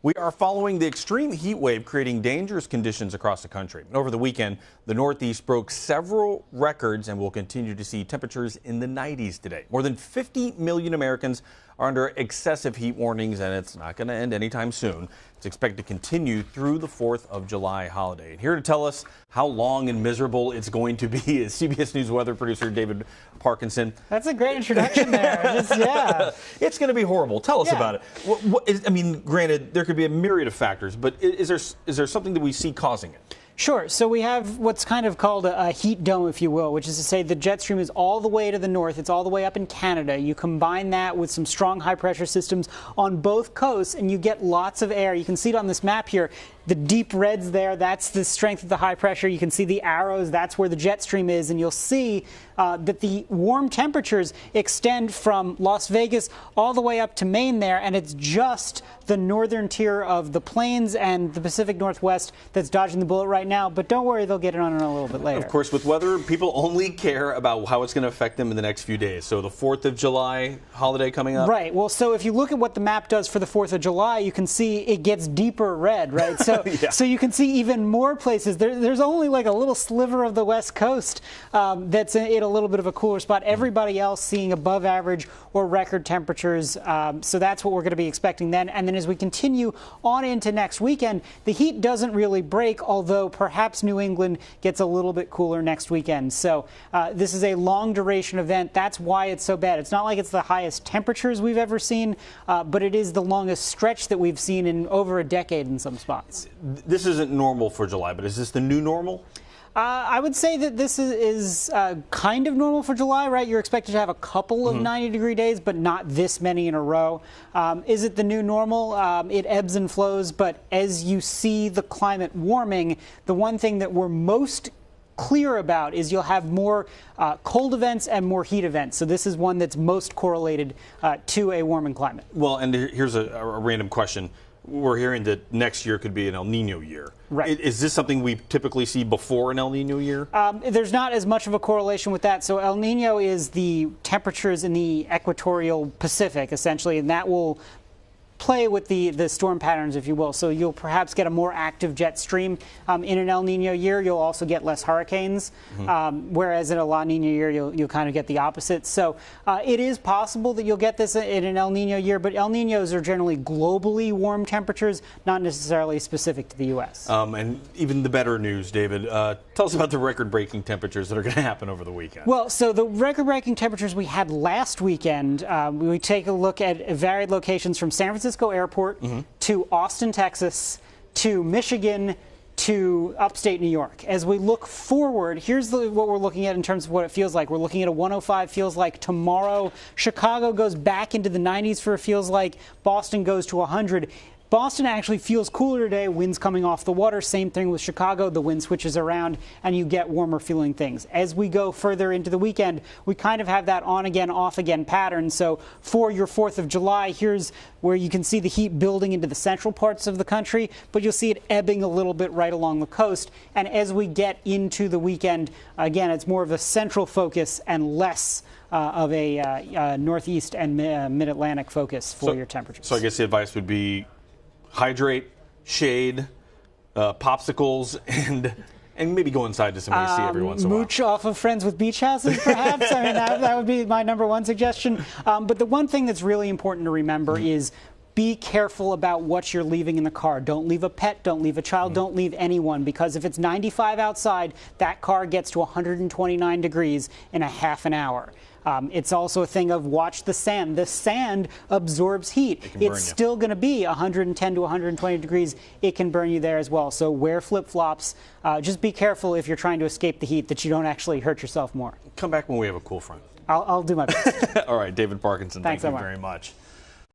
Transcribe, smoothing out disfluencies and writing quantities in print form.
We are following the extreme heat wave creating dangerous conditions across the country. Over the weekend, the Northeast broke several records and will continue to see temperatures in the 90s today. More than 50 million Americans are under excessive heat warnings, and it's not going to end anytime soon. It's expected to continue through the 4th of July holiday. And here to tell us how long and miserable it's going to be is CBS News weather producer David Parkinson. That's a great introduction there. Yeah. It's going to be horrible. Tell us about it. I mean, granted, there could be a myriad of factors, but is there something that we see causing it? Sure. So we have what's kind of called a heat dome, if you will, which is to say the jet stream is all the way to the north. It's all the way up in Canada. You combine that with some strong high-pressure systems on both coasts, and you get lots of air. You can see it on this map here. The deep reds there, that's the strength of the high pressure. You can see the arrows, that's where the jet stream is, and you'll see that the warm temperatures extend from Las Vegas all the way up to Maine there, and it's just the northern tier of the plains and the Pacific Northwest that's dodging the bullet right now. But don't worry, they'll get it on a little bit later. Of course, with weather, people only care about how it's going to affect them in the next few days. So the 4th of July holiday coming up? Right. Well, so if you look at what the map does for the 4th of July, you can see it gets deeper red, right? So So you can see even more places. There's only like a little sliver of the West Coast that's in a little bit of a cooler spot. Everybody else seeing above average or record temperatures. So that's what we're going to be expecting then. And then as we continue on into next weekend, the heat doesn't really break, although perhaps New England gets a little bit cooler next weekend. So this is a long duration event. That's why it's so bad. It's not like it's the highest temperatures we've ever seen, but it is the longest stretch that we've seen in over a decade in some spots. This isn't normal for July, but is this the new normal? I would say that this is kind of normal for July, right? You're expected to have a couple of 90-degree days, but not this many in a row. Is it the new normal? It ebbs and flows, but as you see the climate warming, the one thing that we're most clear about is you'll have more cold events and more heat events. So this is one that's most correlated to a warming climate. Well, and here's a random question. We're hearing that next year could be an El Nino year. Right. Is this something we typically see before an El Nino year? There's not as much of a correlation with that. So El Nino is the temperatures in the equatorial Pacific, essentially, and that will play with the storm patterns, if you will. So you'll perhaps get a more active jet stream in an El Nino year. You'll also get less hurricanes, whereas in a La Nina year, you'll kind of get the opposite. So it is possible that you'll get this in an El Nino year, but El Ninos are generally globally warm temperatures, not necessarily specific to the U.S. And even the better news, David, tell us about the record-breaking temperatures that are going to happen over the weekend. Well, so the record-breaking temperatures we had last weekend, we take a look at varied locations from San Francisco Airport to Austin, Texas, to Michigan, to upstate New York. As we look forward, here's what we're looking at in terms of what it feels like. We're looking at a 105 feels like tomorrow. Chicago goes back into the 90s for a feels like. Boston goes to 100. Boston actually feels cooler today, winds coming off the water. Same thing with Chicago. The wind switches around and you get warmer feeling things. As we go further into the weekend, we kind of have that on again, off again pattern. So for your 4th of July, here's where you can see the heat building into the central parts of the country, but you'll see it ebbing a little bit right along the coast. And as we get into the weekend, again, it's more of a central focus and less of a northeast and mid-Atlantic focus for your temperatures. So I guess the advice would be hydrate, shade, popsicles, and maybe go inside to some AC every once in a while. Mooch off of friends with beach houses, perhaps. I mean, that would be my number one suggestion. But the one thing that's really important to remember is be careful about what you're leaving in the car. Don't leave a pet, don't leave a child, don't leave anyone, because if it's 95 outside, that car gets to 129 degrees in a half an hour. It's also a thing of watch the sand. The sand absorbs heat. It's still going to be 110 to 120 degrees. It can burn you there as well. So wear flip-flops. Just be careful if you're trying to escape the heat that you don't actually hurt yourself more. Come back when we have a cool front. I'll do my best. All right, David Parkinson, Thanks thank so you much. very much.